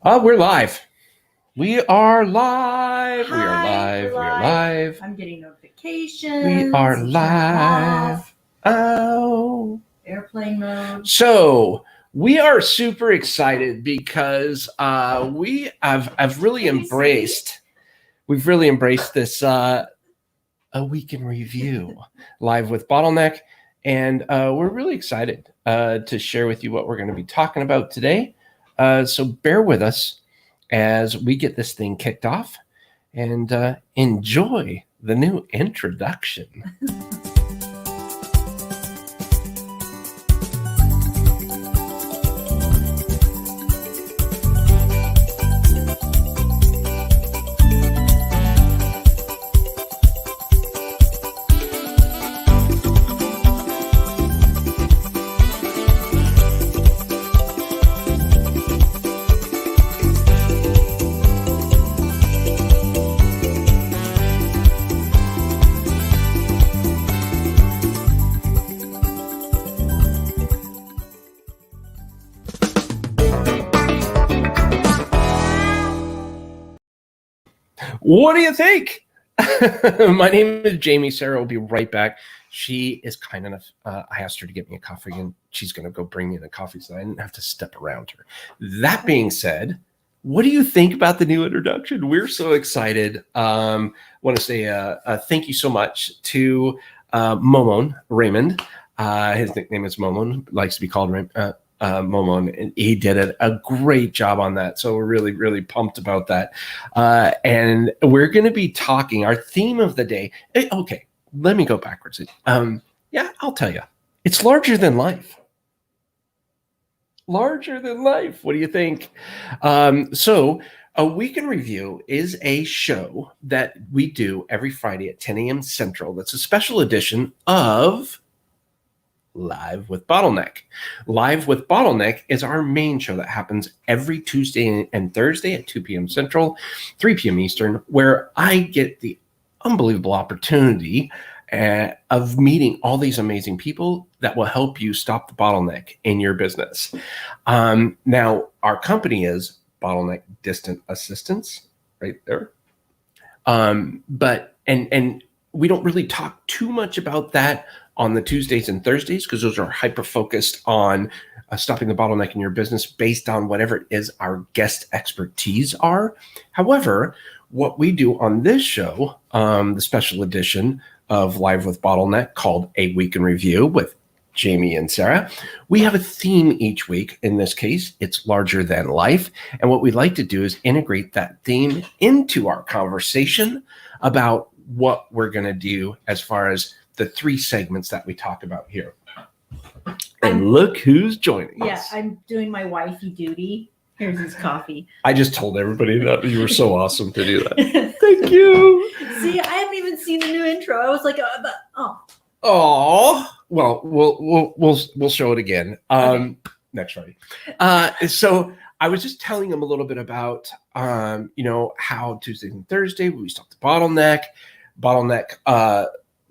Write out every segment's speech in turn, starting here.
We're live. We are live. Hi, we are live. we're We are live. I'm getting notifications. We are Turn live. off. Oh. Airplane mode. So we are super excited because I've really embraced. We've really embraced this a week in review live with Bottleneck, and we're really excited to share with you what we're going to be talking about today. So bear with us as we get this thing kicked off and enjoy the new introduction. What do you think? My name is Jaime. Sara will be right back. She is kind enough. I asked her to get me a coffee, and she's going to go bring me the coffee, so I didn't have to step around her. That being said, what do you think about the new introduction? We're so excited. I want to say thank you so much to Momon Raymond. His nickname is Momon. Likes to be called Momon, and he did a great job on that. So we're really, really pumped about that. And we're going to be talking our theme of the day. Okay, let me go backwards. Yeah, I'll tell you. It's larger than life. Larger than life. What do you think? So A Week in Review is a show that we do every Friday at 10 a.m. Central. That's a special edition of Live with Bottleneck. Live with Bottleneck is our main show that happens every Tuesday and Thursday at 2 p.m. Central, 3 p.m. Eastern, where I get the unbelievable opportunity of meeting all these amazing people that will help you stop the bottleneck in your business. Now, our company is Bottleneck Distant Assistants, right there. But we don't really talk too much about that on the Tuesdays and Thursdays because those are hyper focused on stopping the bottleneck in your business based on whatever it is our guest expertise are. However, what we do on this show, the special edition of Live with Bottleneck called A Week in Review with Jaime and Sara, we have a theme each week. In this case, it's larger than life. And what we like to do is integrate that theme into our conversation about what we're going to do as far as the 3 segments that we talk about here. And look who's joining us. Yeah, I'm doing my wifey duty. Here's his coffee. I just told everybody that you were so awesome to do that. Thank you. See, I haven't even seen the new intro. I was like, Oh, well, we'll show it again Okay. next Friday. So I was just telling him a little bit about how Tuesday and Thursday we stop the bottleneck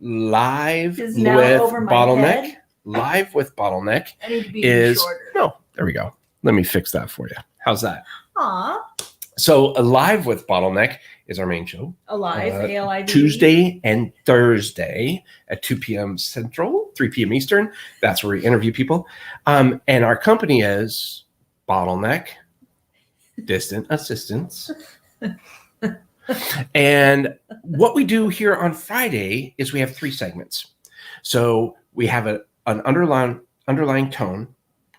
live Is now with over my Bottleneck. head? Live with Bottleneck I need to be is shorter. no. There we go. Let me fix that for you. How's that? Aw, So Live with Bottleneck is our main show. alive, ALIVE. Tuesday and Thursday at 2 p.m. Central, 3 p.m. Eastern. That's where we interview people. And our company is Bottleneck Distant Assistants. And what we do here on Friday is we have 3 segments. So we have an underlying tone,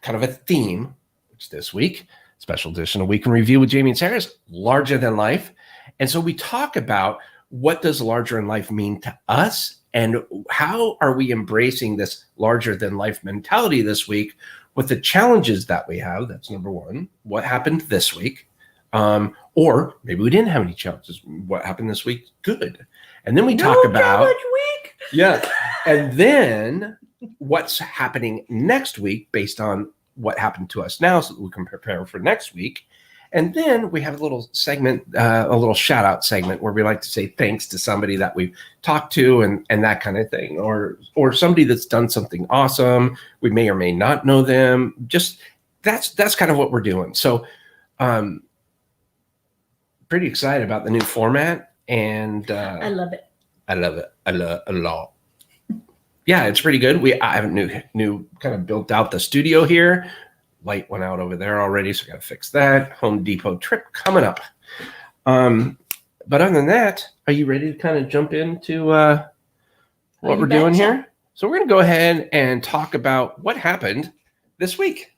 kind of a theme, which this week, special edition, A Week in Review with Jaime and Sara, is larger than life. And so we talk about what does larger than life mean to us and how are we embracing this larger than life mentality this week with the challenges that we have. That's number 1. What happened this week? Or maybe we didn't have any challenges. What happened this week? Good. And then we talk about week. Yeah. And then what's happening next week based on what happened to us now so that we can prepare for next week. And then we have a little segment, a little shout out segment where we like to say thanks to somebody that we've talked to and that kind of thing, or somebody that's done something awesome. We may or may not know them. Just that's kind of what we're doing. So pretty excited about the new format, and I love it. I love it. I love a lot. Yeah, it's pretty good. I haven't new kind of built out the studio here. Light went out over there already, so I got to fix that. Home Depot trip coming up. But other than that, are you ready to kind of jump into what we're doing here? So we're going to go ahead and talk about what happened this week.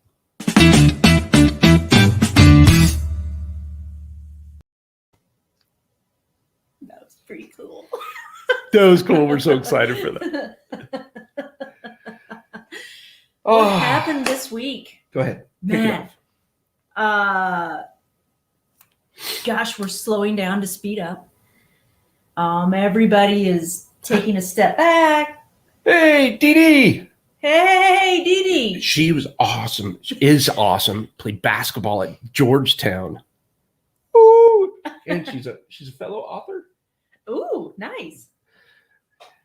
That was pretty cool. That was cool. We're so excited for that. What happened this week? Go ahead. Man. Gosh, we're slowing down to speed up. Everybody is taking a step back. Hey, Dee Dee. Hey, Dee Dee. She was awesome. She is awesome. Played basketball at Georgetown. Ooh. And she's a fellow author. Ooh, nice.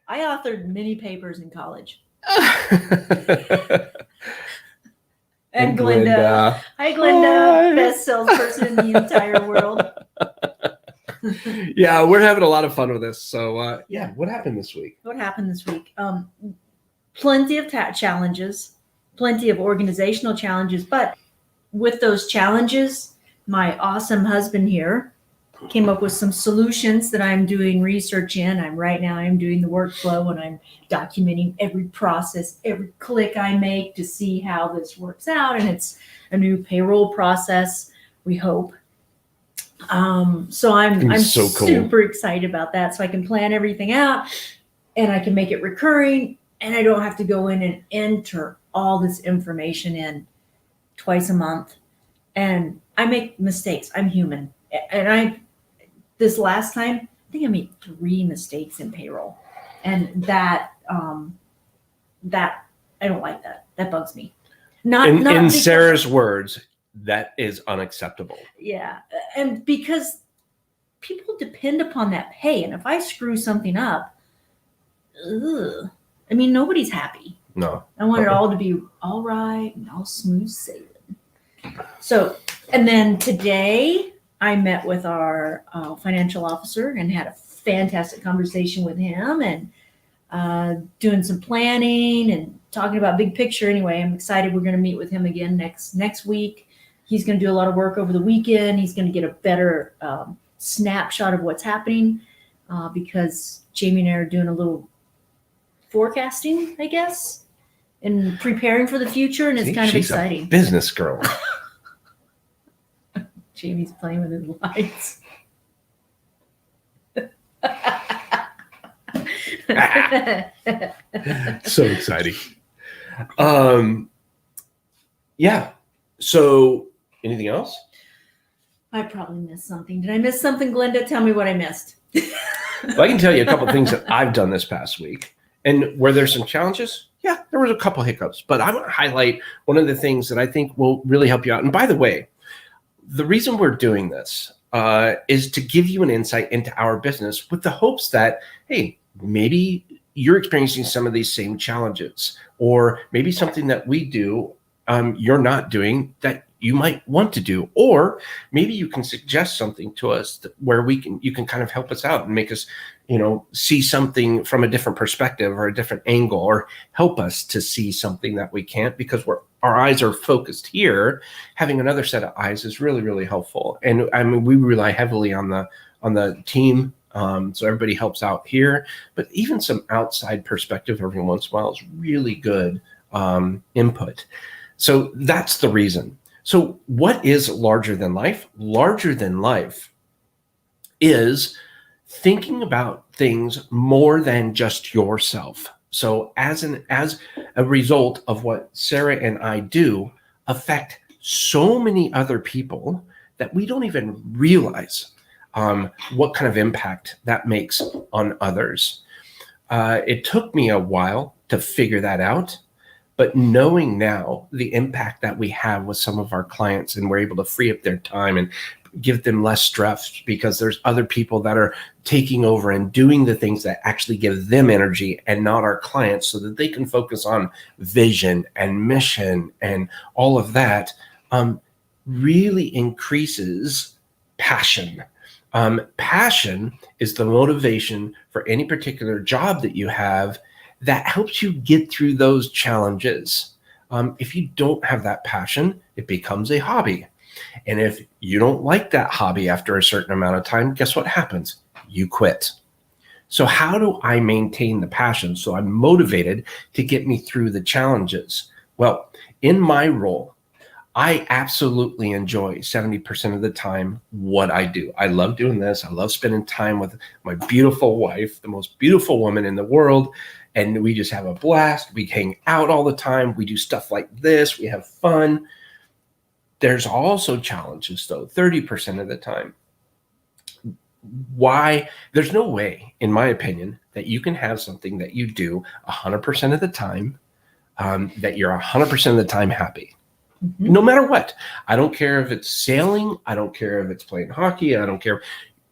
I authored many papers in college. And Glenda. Hi, Glenda. Hi. Best salesperson in the entire world. Yeah, we're having a lot of fun with this. So, what happened this week? What happened this week? Plenty of challenges, plenty of organizational challenges. But with those challenges, my awesome husband here came up with some solutions that I'm doing research in. I'm doing the workflow, and I'm documenting every process, every click I make to see how this works out. And it's a new payroll process, we hope. So I'm so cool. Super excited about that. So I can plan everything out, and I can make it recurring, and I don't have to go in and enter all this information in twice a month. And I make mistakes. I'm human. And this last time, I think I made 3 mistakes in payroll, and that I don't like that. That bugs me. Not in Sarah's words, that is unacceptable. Yeah, and because people depend upon that pay, and if I screw something up, nobody's happy. No, I want it all to be all right and all smooth sailing. So, and then today, I met with our financial officer and had a fantastic conversation with him, and doing some planning and talking about big picture. Anyway, I'm excited. We're going to meet with him again next week. He's going to do a lot of work over the weekend. He's going to get a better snapshot of what's happening because Jaime and I are doing a little forecasting, I guess, and preparing for the future, and it's kind of exciting. A business girl. Jamie's playing with his lights. So exciting. Yeah. So anything else? I probably missed something. Did I miss something, Glenda? Tell me what I missed. Well, I can tell you a couple of things that I've done this past week. And where there's some challenges, yeah, there was a couple hiccups. But I want to highlight one of the things that I think will really help you out. And by the way, the reason we're doing this is to give you an insight into our business with the hopes that, hey, maybe you're experiencing some of these same challenges, or maybe something that we do you're not doing that you might want to do, or maybe you can suggest something to us where you can kind of help us out and make us, see something from a different perspective or a different angle, or help us to see something that we can't because our eyes are focused here. Having another set of eyes is really, really helpful. And we rely heavily on the team. So everybody helps out here, but even some outside perspective every once in a while is really good input. So that's the reason. So what is larger than life? Larger than life is thinking about things more than just yourself. So as a result of what Sarah and I do affect so many other people that we don't even realize what kind of impact that makes on others. It took me a while to figure that out, but knowing now the impact that we have with some of our clients, and we're able to free up their time and give them less stress because there's other people that are taking over and doing the things that actually give them energy and not our clients, so that they can focus on vision and mission and all of that, really increases passion. Passion is the motivation for any particular job that you have that helps you get through those challenges. If you don't have that passion, it becomes a hobby. And if you don't like that hobby after a certain amount of time, guess what happens? You quit. So how do I maintain the passion so I'm motivated to get me through the challenges? Well, in my role, I absolutely enjoy 70% of the time what I do. I love doing this. I love spending time with my beautiful wife, the most beautiful woman in the world. And we just have a blast. We hang out all the time. We do stuff like this. We have fun. There's also challenges, though, 30% of the time. Why? There's no way, in my opinion, that you can have something that you do 100% of the time, that you're 100% of the time happy. Mm-hmm. No matter what. I don't care if it's sailing. I don't care if it's playing hockey. I don't care.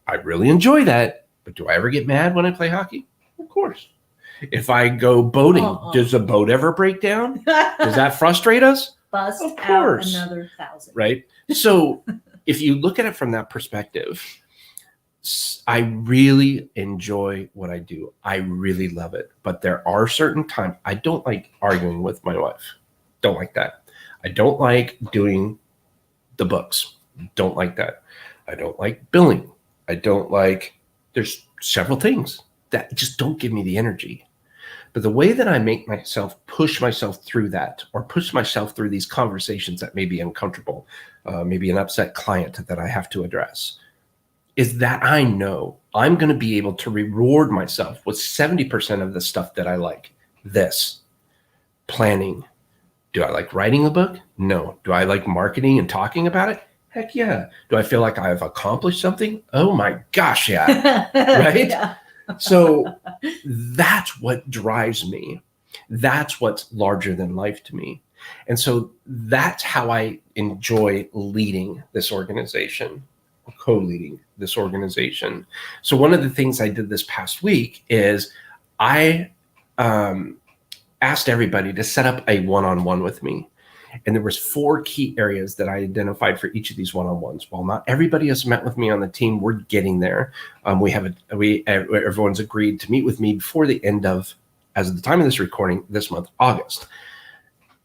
I really enjoy that. But do I ever get mad when I play hockey? Of course. If I go boating, does the boat ever break down? Does that frustrate us? Bust of course. Out another 1,000. Right? So if you look at it from that perspective, I really enjoy what I do. I really love it. But there are certain times I don't like arguing with my wife. Don't like that. I don't like doing the books. Don't like that. I don't like billing. I don't like, there's several things that just don't give me the energy. But the way that I make myself push myself through that, or push myself through these conversations that may be uncomfortable, maybe an upset client that I have to address, is that I know I'm going to be able to reward myself with 70% of the stuff that I like. This, planning. Do I like writing a book? No. Do I like marketing and talking about it? Heck yeah. Do I feel like I've accomplished something? Oh my gosh, yeah. Right? Yeah. So that's what drives me. That's what's larger than life to me. And so that's how I enjoy leading this organization, co-leading this organization. So one of the things I did this past week is I asked everybody to set up a one-on-one with me. And there was 4 key areas that I identified for each of these one-on-ones. While not everybody has met with me on the team, we're getting there. Everyone's agreed to meet with me before the end of, as of the time of this recording, this month, August.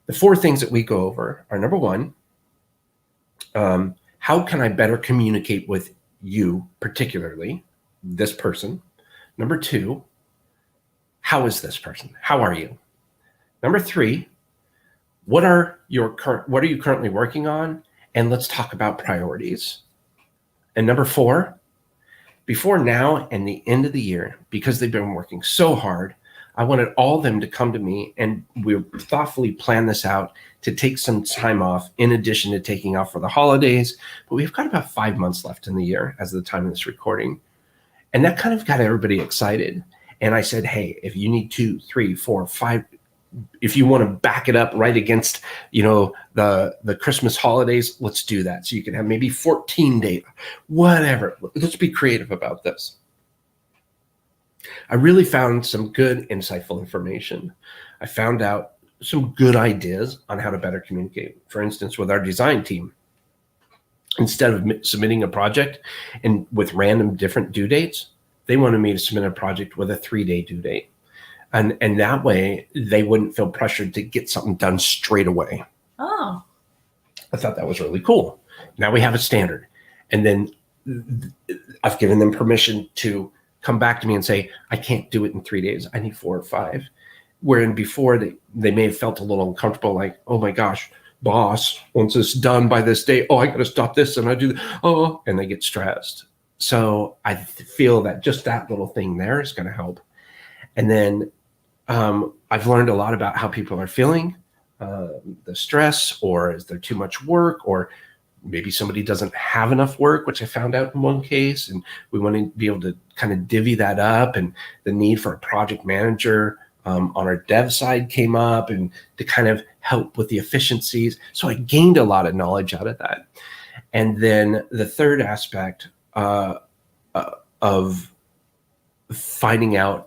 The 4 things that we go over are, number 1, how can I better communicate with you, particularly this person? Number 2, how is this person? How are you? Number 3, what are you currently working on? And let's talk about priorities. And number 4, before now and the end of the year, because they've been working so hard, I wanted all of them to come to me, and we thoughtfully plan this out to take some time off in addition to taking off for the holidays. But we've got about 5 months left in the year as of the time of this recording. And that kind of got everybody excited. And I said, hey, if you need 2, 3, 4, 5, if you want to back it up right against, the Christmas holidays, let's do that. So you can have maybe 14 days, whatever. Let's be creative about this. I really found some good, insightful information. I found out some good ideas on how to better communicate. For instance, with our design team, instead of submitting a project and with random different due dates, they wanted me to submit a project with a 3-day due date. And that way they wouldn't feel pressured to get something done straight away. Oh. I thought that was really cool. Now we have a standard. And then I've given them permission to come back to me and say, I can't do it in 3 days. I need 4 or 5. Wherein before they may have felt a little uncomfortable, like, oh my gosh, boss wants this done by this day. Oh, I got to stop this and I do that. Oh, and they get stressed. So I feel that just that little thing there is going to help. And then I've learned a lot about how people are feeling, the stress, or is there too much work, or maybe somebody doesn't have enough work, which I found out in one case, and we want to be able to kind of divvy that up, and the need for a project manager on our dev side came up, and to kind of help with the efficiencies. So I gained a lot of knowledge out of that. And then the third aspect of finding out,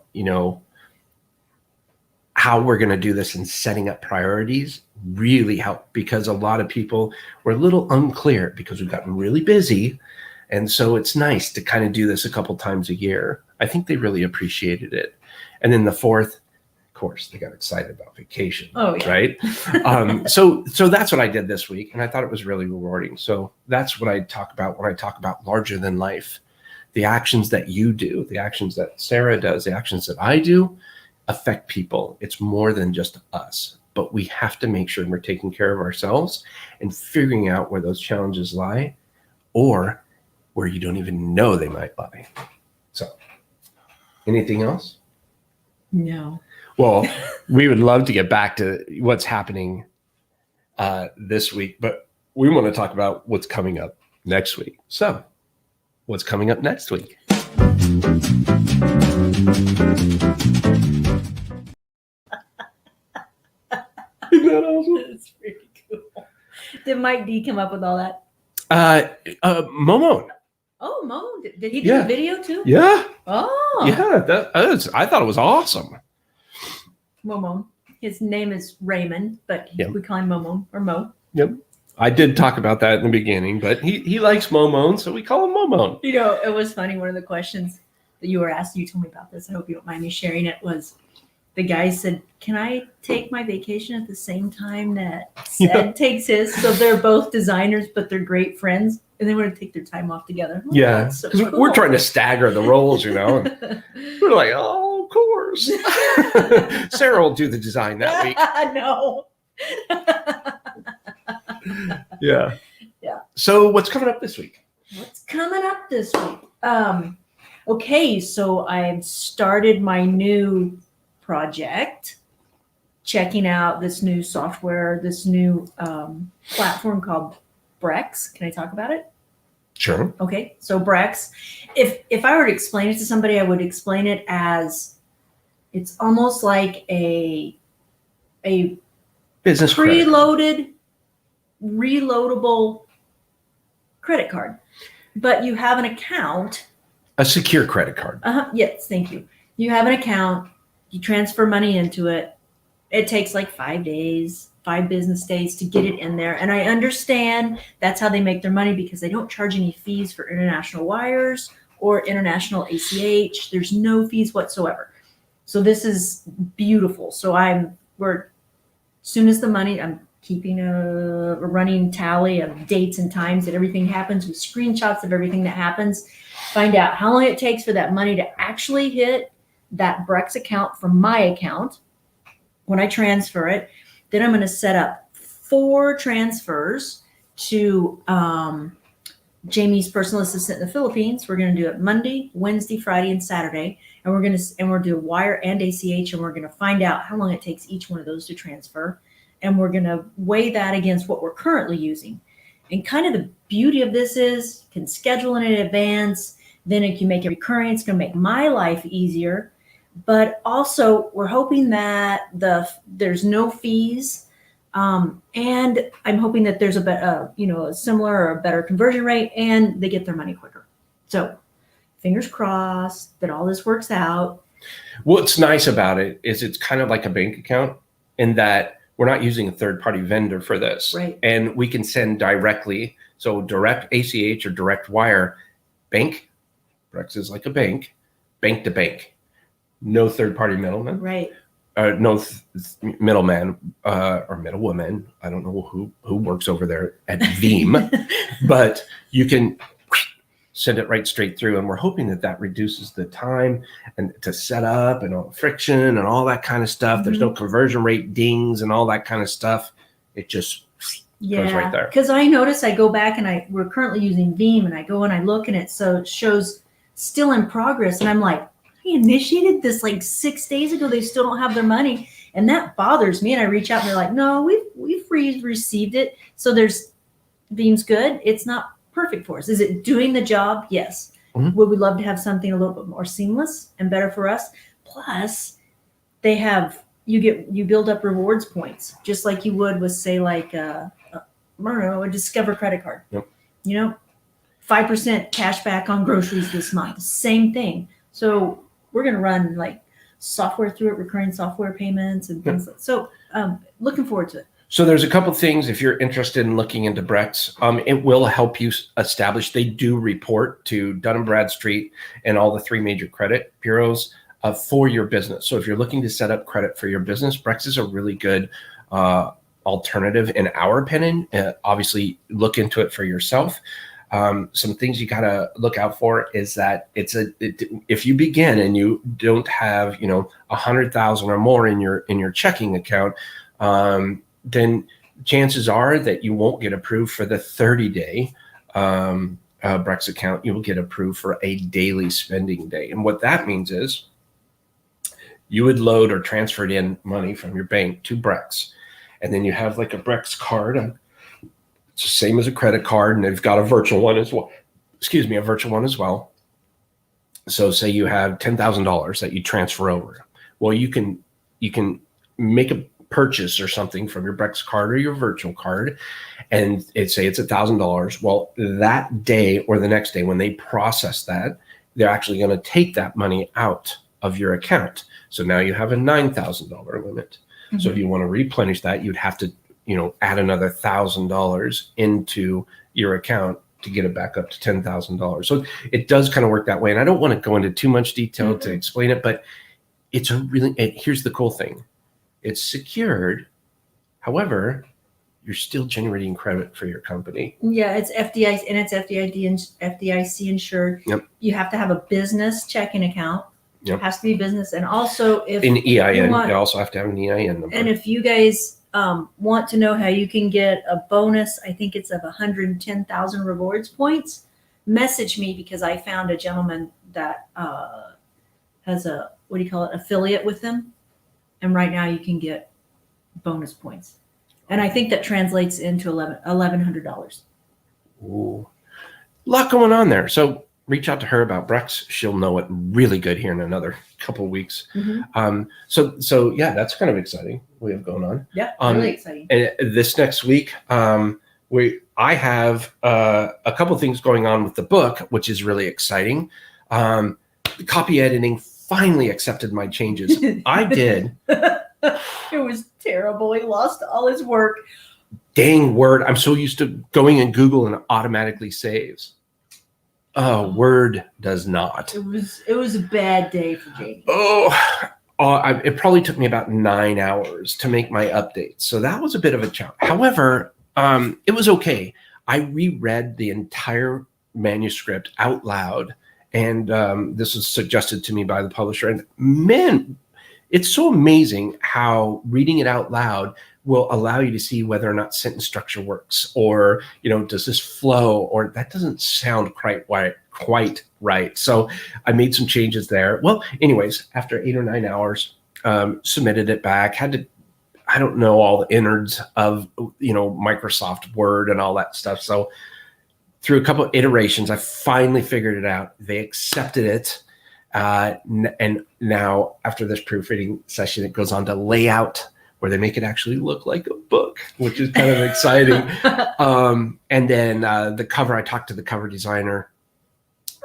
how we're going to do this and setting up priorities really helped, because a lot of people were a little unclear because we've gotten really busy And so it's nice to kind of do this a couple times a year. I think they really appreciated it. And then the fourth, of course, they got excited about vacation. Oh, yeah. Right. So that's what I did this week. And I thought it was really rewarding. So that's what I talk about when I talk about larger than life. The actions that you do, the actions that Sarah does, the actions that I do affect people. It's more than just us, but we have to make sure we're taking care of ourselves and figuring out where those challenges lie or where you don't even know they might lie. So anything else? No. Well, we would love to get back to what's happening this week, but we want to talk about what's coming up next week. So what's coming up next week? Isn't that awesome? That's pretty cool. Did Mike D come up with all that? Momon. Oh, Mo, did he do a video too? Yeah. Oh. Yeah, I thought it was awesome. Momon. His name is Raymond, but we call him Momon or Mo. Yep. I did talk about that in the beginning, but he likes Momon, so we call him Momon. You know, it was funny. One of the questions that you were asked, you told me about this, I hope you don't mind me sharing it, was the guy said, can I take my vacation at the same time that Sid takes his? So they're both designers, but they're great friends, and they want to take their time off together. Like, yeah, so because cool. we're trying to stagger the roles, you know. And we're like, oh, of course. Sarah will do the design that week. No. Yeah. Yeah. So what's coming up this week? What's coming up this week? Okay, so I've started my new project, checking out this new software, this new platform called Brex. Can I talk about it? Sure. Okay, so Brex, if I were to explain it to somebody, I would explain it as it's almost like a business preloaded, reloadable credit card, but you have an account. A secure credit card. Yes, thank you. You have an account. You transfer money into it. It takes like 5 days, 5 business days to get it in there. And I understand that's how they make their money because they don't charge any fees for international wires or international ACH. There's no fees whatsoever. So this is beautiful. So as soon as the money, I'm keeping a running tally of dates and times that everything happens with screenshots of everything that happens. Find out how long it takes for that money to actually hit that Brex account from my account when I transfer it. Then I'm going to set up 4 transfers to Jamie's personal assistant in the Philippines. We're going to do it Monday, Wednesday, Friday, and Saturday. And we're going to do wire and ACH, and we're going to find out how long it takes each one of those to transfer. And we're going to weigh that against what we're currently using. And kind of the beauty of this is you can schedule in advance. Then it can make it recurring. It's going to make my life easier. But also, we're hoping that there's no fees, and I'm hoping that there's a similar or a better conversion rate, and they get their money quicker. So, fingers crossed that all this works out. What's nice about it is it's kind of like a bank account in that we're not using a third-party vendor for this, right? And we can send directly, so direct ACH or direct wire, bank. Brex is like a bank to bank. No third-party middleman. Right. No middleman or middlewoman. I don't know who works over there at Veeam, but you can send it right straight through. And we're hoping that reduces the time and to set up and all the friction and all that kind of stuff. Mm-hmm. There's no conversion rate dings and all that kind of stuff. It just goes right there. Because I notice I go back and we're currently using Veeam, and I go and I look and it shows still in progress, and I'm like, I initiated this like 6 days ago. They still don't have their money, and that bothers me. And I reach out and they're like, no, we've received it. So Veeam's good. It's not perfect for us. Is it doing the job? Yes. Mm-hmm. Would we love to have something a little bit more seamless and better for us? Plus, they have you build up rewards points just like you would with, say, like I don't know, a Discover credit card. Yep. 5% cash back on groceries this month. Same thing. So we're going to run like software through it, recurring software payments and things like that. So looking forward to it. So there's a couple things if you're interested in looking into Brex. It will help you establish. They do report to Dun & Bradstreet and all the 3 major credit bureaus for your business. So if you're looking to set up credit for your business, Brex is a really good alternative in our opinion. Obviously, look into it for yourself. Some things you got to look out for is that if you begin and you don't have 100,000 or more in your checking account, then chances are that you won't get approved for the 30-day Brex account. You will get approved for a daily spending day. And what that means is you would load or transferred in money from your bank to Brex. And then you have like a Brex card. It's the same as a credit card, and they've got a virtual one as well. A virtual one as well. So say you have $10,000 that you transfer over. Well, you can make a purchase or something from your Brex card or your virtual card, and say it's $1,000. Well, that day or the next day when they process that, they're actually going to take that money out of your account. So now you have a $9,000 limit. Mm-hmm. So if you want to replenish that, you'd have to add another $1,000 into your account to get it back up to $10,000. So it does kind of work that way. And I don't want to go into too much detail to explain it, but here's the cool thing. It's secured. However, you're still generating credit for your company. Yeah, it's FDIC and it's FDIC insured. Yep. You have to have a business checking account. Yep. It has to be business. And also if an EIN, you also have to have an EIN number. And if you guys want to know how you can get a bonus, I think it's of 110,000 rewards points, message me, because I found a gentleman that has a, affiliate with them. And right now you can get bonus points. And I think that translates into $1,100. Ooh. A lot going on there. So reach out to her about Brex. She'll know it really good here in another couple of weeks. Mm-hmm. So yeah, that's kind of exciting. We have going on. Yeah, really exciting. And this next week, I have a couple of things going on with the book, which is really exciting. The copy editing finally accepted my changes. I did. It was terrible. He lost all his work. Dang Word. I'm so used to going in Google and it automatically saves. Word does not. It was a bad day for Jamie. It probably took me about 9 hours to make my updates. So that was a bit of a challenge. However, it was okay. I reread the entire manuscript out loud. And this was suggested to me by the publisher. And man, it's so amazing how reading it out loud will allow you to see whether or not sentence structure works, or, does this flow, or that doesn't sound quite right. So I made some changes there. Well, anyways, after 8 or 9 hours, submitted it back, I don't know all the innards of, Microsoft Word and all that stuff. So through a couple of iterations, I finally figured it out. They accepted it. And now after this proofreading session, it goes on to layout, where they make it actually look like a book, which is kind of exciting. And then the cover, I talked to the cover designer.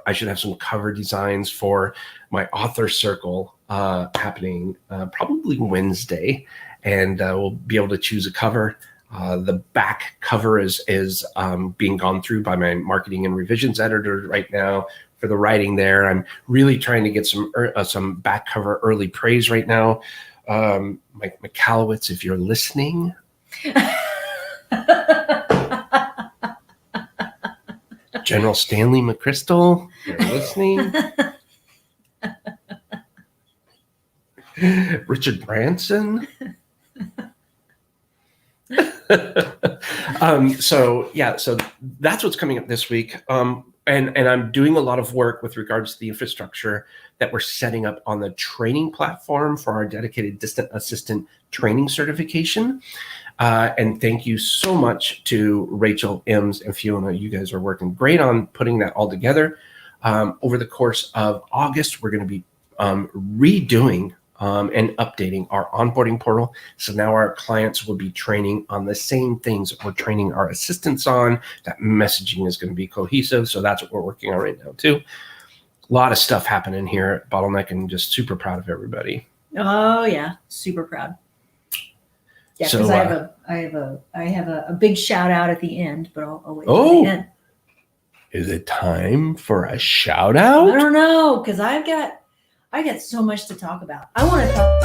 I should have some cover designs for my author circle happening probably Wednesday. And we'll be able to choose a cover. The back cover is being gone through by my marketing and revisions editor right now for the writing there. I'm really trying to get some back cover early praise right now. Mike McCallowitz, if you're listening. General Stanley McChrystal, if you're listening. Richard Branson. So that's what's coming up this week. And I'm doing a lot of work with regards to the infrastructure that we're setting up on the training platform for our dedicated distant assistant training certification. And thank you so much to Rachel, Ems, and Fiona. You guys are working great on putting that all together. Over the course of August, we're going to be redoing and updating our onboarding portal. So now our clients will be training on the same things that we're training our assistants on. That messaging is going to be cohesive. So that's what we're working on right now too. A lot of stuff happening here at Bottleneck, and just super proud of everybody. Oh yeah, super proud. Yeah, So, because I have a big shout out at the end, but I'll wait Oh. till the end. is it time for a shout I out? don't know, because I got so much to talk about. I want to talk.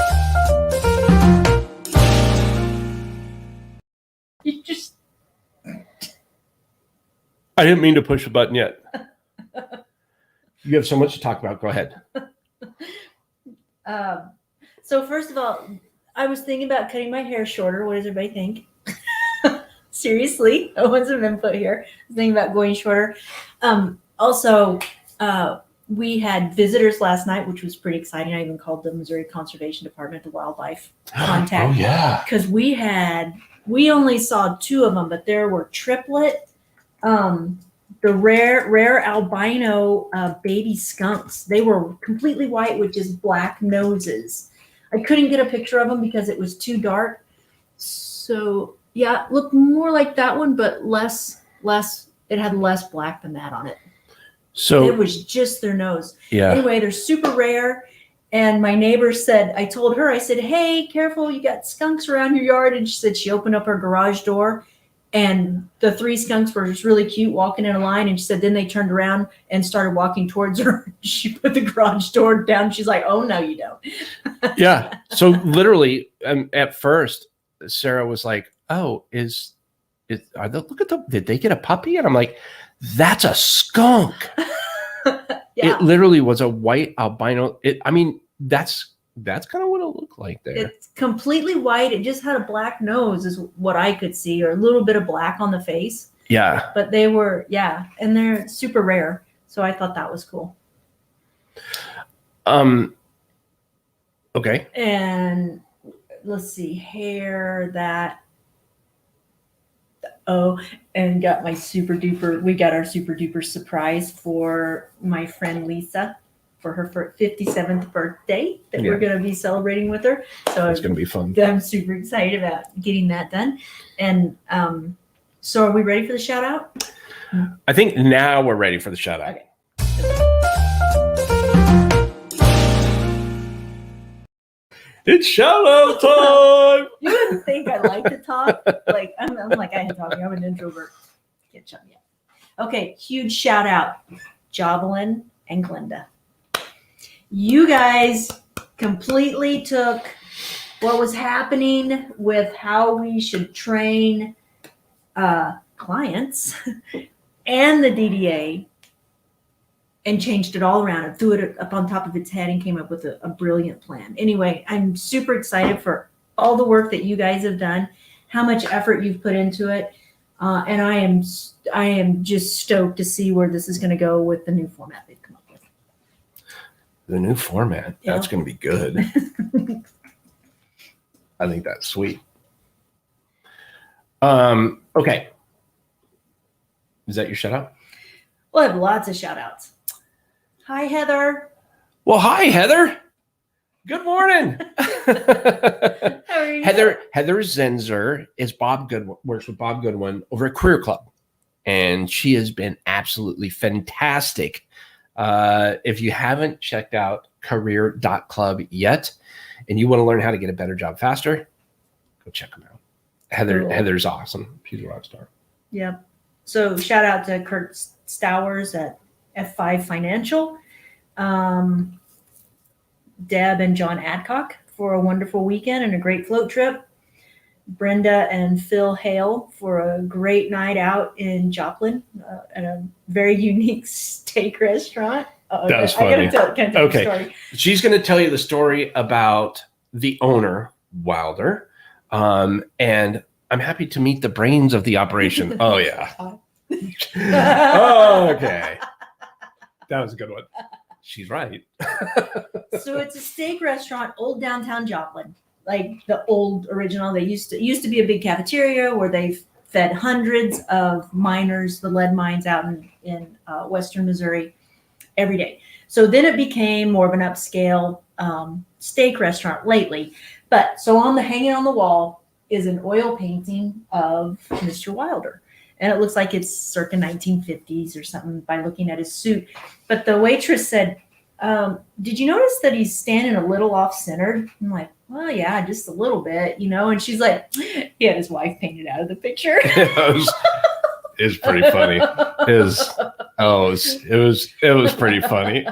You just. I didn't mean to push the button yet. You have so much to talk about. Go ahead. So first of all, I was thinking about cutting my hair shorter. What does everybody think? Seriously, I want some input here. I was thinking about going shorter. Also, we had visitors last night, which was pretty exciting. I even called the Missouri Conservation Department, the wildlife contact. Oh, yeah. Because we only saw 2 of them, but there were triplet, the rare albino baby skunks. They were completely white with just black noses. I couldn't get a picture of them because it was too dark. So yeah, it looked more like that one, but less. It had less black than that on it. So it was just their nose. Yeah. Anyway, they're super rare. And my neighbor said, I told her, I said, hey, careful, you got skunks around your yard. And she said she opened up her garage door and the 3 skunks were just really cute walking in a line. And she said, then they turned around and started walking towards her. She put the garage door down. She's like, oh, no, you don't. Yeah. So literally at first, Sarah was like, oh, did they get a puppy? And I'm like, that's a skunk. Yeah. It literally was a white albino. That's kind of what it looked like there. It's completely white. It just had a black nose is what I could see, or a little bit of black on the face. Yeah. But they were, and they're super rare. So I thought that was cool. Okay. And let's see, hair and got my we got our super duper surprise for my friend Lisa for her 57th birthday that we're going to be celebrating with her. So it's going to be fun. I'm super excited about getting that done. And so are we ready for the shout out? I think now we're ready for the shout out. Okay. It's shout out time. You wouldn't think I like to talk. Like I'm like I ain't talking. I'm an introvert. Get shut yet. Okay, huge shout out, Jovelyn and Glenda. You guys completely took what was happening with how we should train clients and the DDA and changed it all around and threw it up on top of its head and came up with a brilliant plan. Anyway, I'm super excited for all the work that you guys have done, how much effort you've put into it. And I am just stoked to see where this is going to go with the new format they've come up with. The new format. Yeah. That's going to be good. I think that's sweet. Okay. Is that your shout out? Well, I have lots of shout outs. Hi, Heather. Well, hi, Heather. Good morning. How are you? Heather Zenzer works with Bob Goodwin over at Career Club. And she has been absolutely fantastic. If you haven't checked out career.club yet, and you want to learn how to get a better job faster, go check them out. Heather's awesome. She's a rock star. Yep. So shout out to Kurt Stowers at F5 Financial, Deb and John Adcock for a wonderful weekend and a great float trip, Brenda and Phil Hale for a great night out in Joplin at a very unique steak restaurant. That was funny. Can I tell the story? She's going to tell you the story about the owner, Wilder, and I'm happy to meet the brains of the operation. Oh, yeah. Oh, okay. That was a good one. She's right. So it's a steak restaurant, old downtown Joplin, like the old original. They used to be a big cafeteria where they fed hundreds of miners, the lead mines out in western Missouri every day. So then it became more of an upscale steak restaurant lately. But so hanging on the wall is an oil painting of Mr. Wilder. And it looks like it's circa 1950s or something by looking at his suit. But the waitress said, did you notice that he's standing a little off-centered? I'm like, well, yeah, just a little bit, And she's like, he had his wife painted out of the picture. It was pretty funny. It was pretty funny.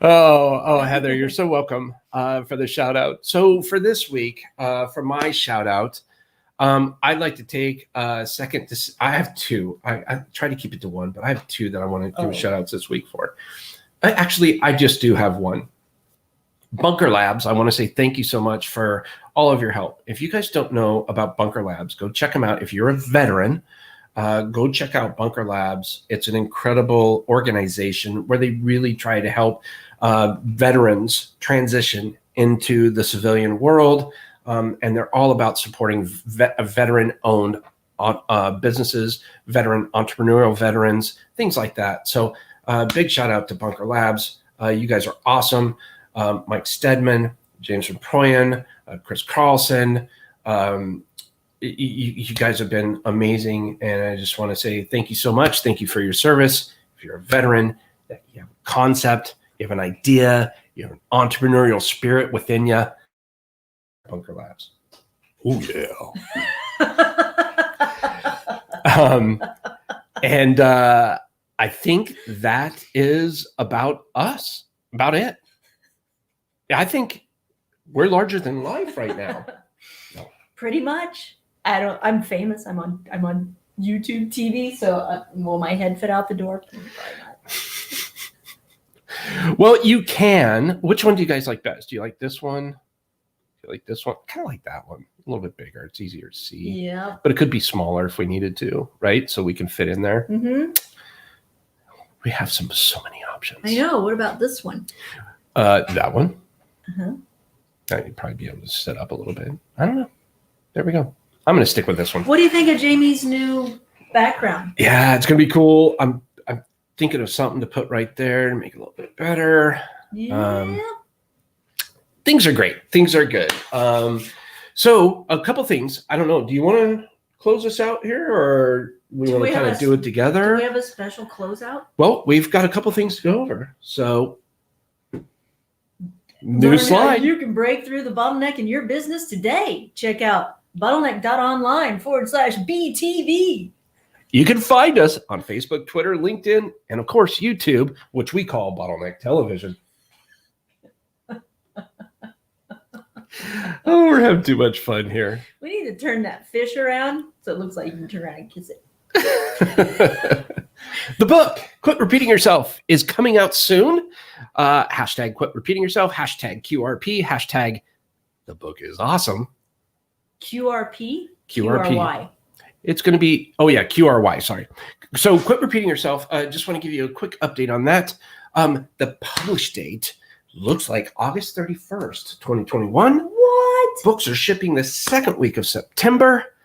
Oh, Heather, you're so welcome for the shout out. So for this week, for my shout out, I'd like to take a second to. I have two. I try to keep it to one, but I have two that I want to give shout outs this week for. I just do have one. Bunker Labs, I want to say thank you so much for all of your help. If you guys don't know about Bunker Labs, go check them out. If you're a veteran, go check out Bunker Labs. It's an incredible organization where they really try to help veterans transition into the civilian world. And they're all about supporting veteran-owned businesses, veteran entrepreneurial veterans, things like that. So big shout out to Bunker Labs. You guys are awesome. Mike Stedman, James from Proyan, Chris Carlson. You guys have been amazing. And I just want to say thank you so much. Thank you for your service. If you're a veteran, you have a concept, you have an idea, you have an entrepreneurial spirit within you, Bunker Labs. Oh, yeah. And I think that is about us, about it. I think we're larger than life right now. Pretty much. I'm famous. I'm on YouTube TV. So will my head fit out the door? Probably not. Well, you can. Which one do you guys like best? Do you like this one? Do you like this one? Kind of like that one. A little bit bigger. It's easier to see. Yeah. But it could be smaller if we needed to, right? So we can fit in there. Mm-hmm. We have so many options. I know. What about this one? That one. Uh-huh. You'd probably be able to set up a little bit. I don't know. There we go. I'm going to stick with this one. What do you think of Jamie's new background? Yeah, it's going to be cool. I'm thinking of something to put right there to make it a little bit better. Yeah. Things are great. Things are good. So a couple things. I don't know. Do you want to close us out here, or we want to kind of do it together? Do we have a special closeout? Well, we've got a couple things to go over. So new slide. You can break through the bottleneck in your business today. Check out Bottleneck.Online /BTV. You can find us on Facebook, Twitter, LinkedIn, and of course, YouTube, which we call Bottleneck Television. Oh, we're having too much fun here. We need to turn that fish around so it looks like you can turn around and kiss it. The book, Quit Repeating Yourself, is coming out soon. Hashtag Quit Repeating Yourself, hashtag QRP, hashtag the book is awesome. QRP? QRY. It's going to be, QRY, sorry. So Quit Repeating Yourself, just want to give you a quick update on that. The publish date looks like August 31st, 2021. What? Books are shipping the second week of September.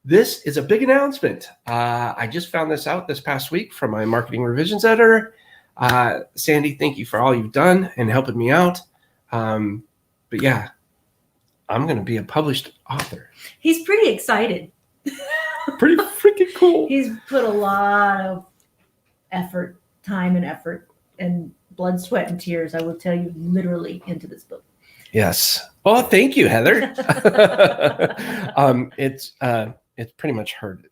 This is a big announcement. I just found this out this past week from my marketing revisions editor. Sandy, thank you for all you've done and helping me out. But yeah, I'm going to be a published author. He's pretty excited. Pretty freaking cool. He's put a lot of time and blood, sweat, and tears, I will tell you, literally into this book. Yes. Well, thank you, Heather. It's pretty much hurt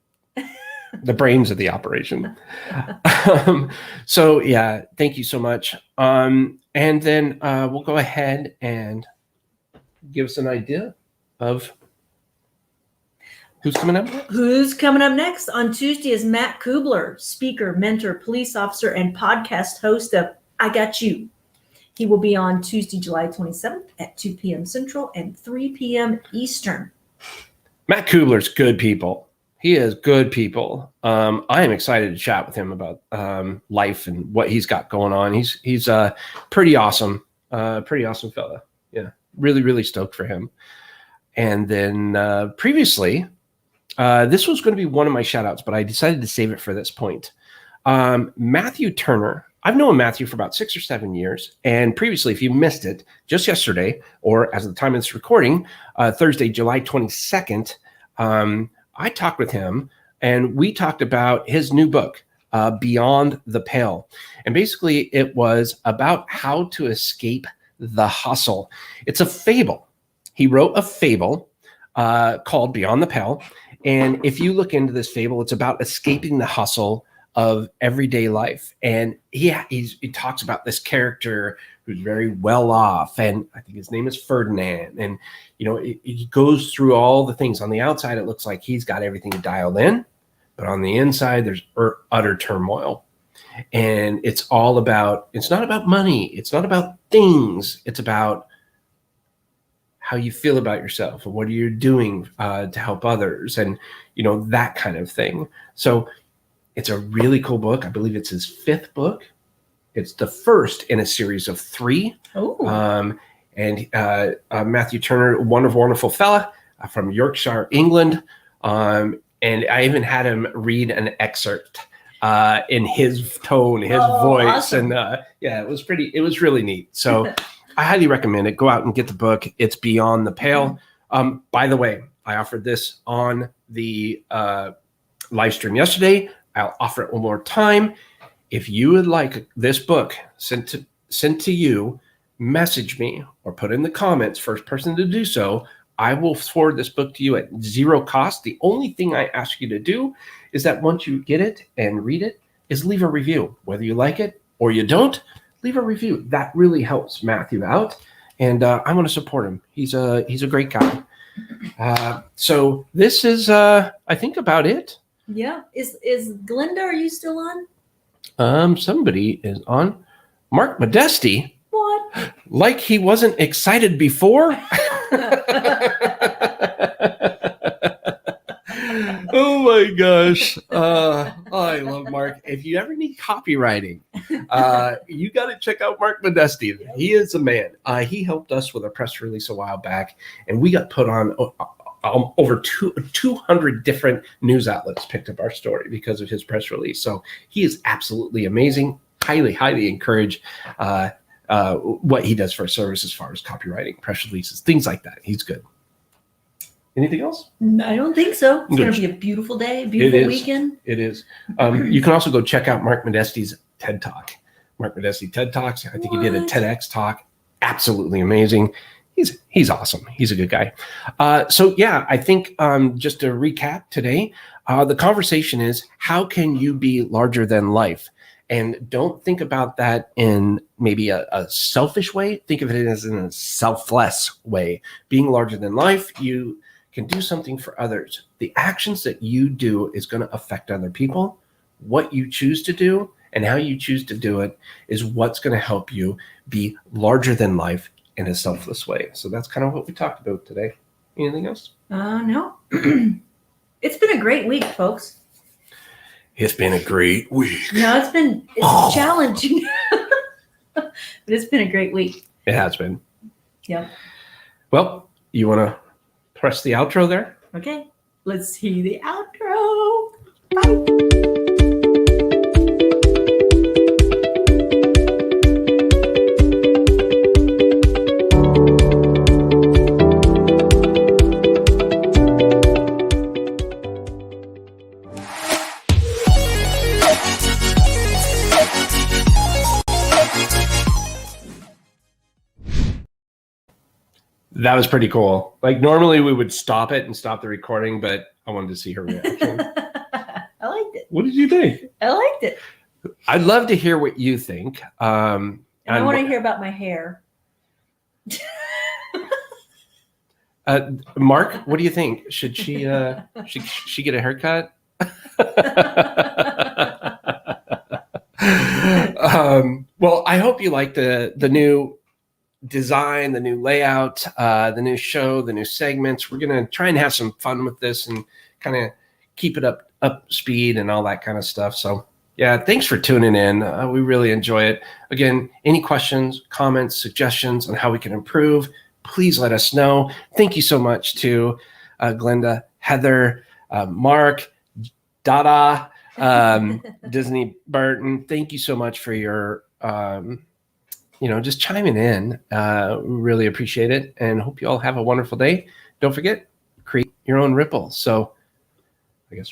the brains of the operation. So yeah, thank you so much. And then we'll go ahead and give us an idea of who's coming up next. Who's coming up next? On Tuesday is Matt Kubler, speaker, mentor, police officer, and podcast host of I Got You. He will be on Tuesday, July 27th at 2 p.m. Central and 3 p.m. Eastern. Matt Kubler's good people. He is good people. I am excited to chat with him about life and what he's got going on. He's pretty awesome fella. Yeah, really, really stoked for him. And then previously, this was going to be one of my shout outs, but I decided to save it for this point. Matthew Turner. I've known Matthew for about 6 or 7 years. And previously, if you missed it, just yesterday, or as of the time of this recording, Thursday, July 22nd, I talked with him and we talked about his new book, Beyond the Pale. And basically, it was about how to escape the hustle. It's a fable. He wrote a fable called Beyond the Pale. And if you look into this fable, it's about escaping the hustle of everyday life. And he talks about this character who's very well off. And I think his name is Ferdinand. And, he goes through all the things. On the outside, it looks like he's got everything dialed in. But on the inside, there's utter turmoil. And it's not about money. It's not about things. It's about how you feel about yourself and what you're doing to help others and, that kind of thing. So it's a really cool book. I believe it's his 5th book. It's the first in a series of 3. Oh. And Matthew Turner, wonderful fella from Yorkshire, England. And I even had him read an excerpt in his tone, his voice. Awesome. And it was really neat. So I highly recommend it. Go out and get the book. It's Beyond the Pale. By the way, I offered this on the live stream yesterday. I'll offer it one more time. If you would like this book sent to you, message me or put in the comments, first person to do so. I will forward this book to you at 0 cost. The only thing I ask you to do is that once you get it and read it, is leave a review. Whether you like it or you don't, leave a review. That really helps Matthew out, and I want to support him. He's a great guy. So this is, I think, about it. Yeah. Is Glenda? Are you still on? Somebody is on. Mark Modesti. What? Like he wasn't excited before. Oh my gosh. I love Mark. If you ever need copywriting, you got to check out Mark Modesti. He is a man. He helped us with a press release a while back, and we got put on over 200 different news outlets picked up our story because of his press release. So he is absolutely amazing. Highly encourage what he does for a service as far as copywriting, press releases, things like that. He's good. Anything else? I don't think so. It's going to be a beautiful day, beautiful weekend. It is. You can also go check out Mark Modesti's TED Talk. Mark Modesti TED Talks. I think he did a TEDx talk. Absolutely amazing. He's awesome. He's a good guy. So yeah, I think just to recap today, the conversation is how can you be larger than life? And don't think about that in maybe a selfish way. Think of it as in a selfless way. Being larger than life, you can do something for others. The actions that you do is going to affect other people. What you choose to do and how you choose to do it is what's going to help you be larger than life in a selfless way. So that's kind of what we talked about today. Anything else? No. It's been a great week, folks. It's been a great week. No, it's challenging, but it's been a great week. It has been. Yep. Well, you want to press the outro there? Okay, let's see the outro. Bye. That was pretty cool. Like normally we would stop it and stop the recording, but I wanted to see her reaction. I liked it. What did you think? I liked it. I'd love to hear what you think. And I want to hear about my hair. Mark, what do you think? Should she get a haircut? Well, I hope you like the new design, the new layout, the new show, the new segments. We're going to try and have some fun with this and kind of keep it up speed and all that kind of stuff. So yeah, thanks for tuning in. We really enjoy it. Again, any questions, comments, suggestions on how we can improve, please let us know. Thank you so much to Glenda, Heather, Mark, Dada, Disney Burton. Thank you so much for your just chiming in. Really appreciate it and hope you all have a wonderful day. Don't forget, create your own ripple. So I guess we'll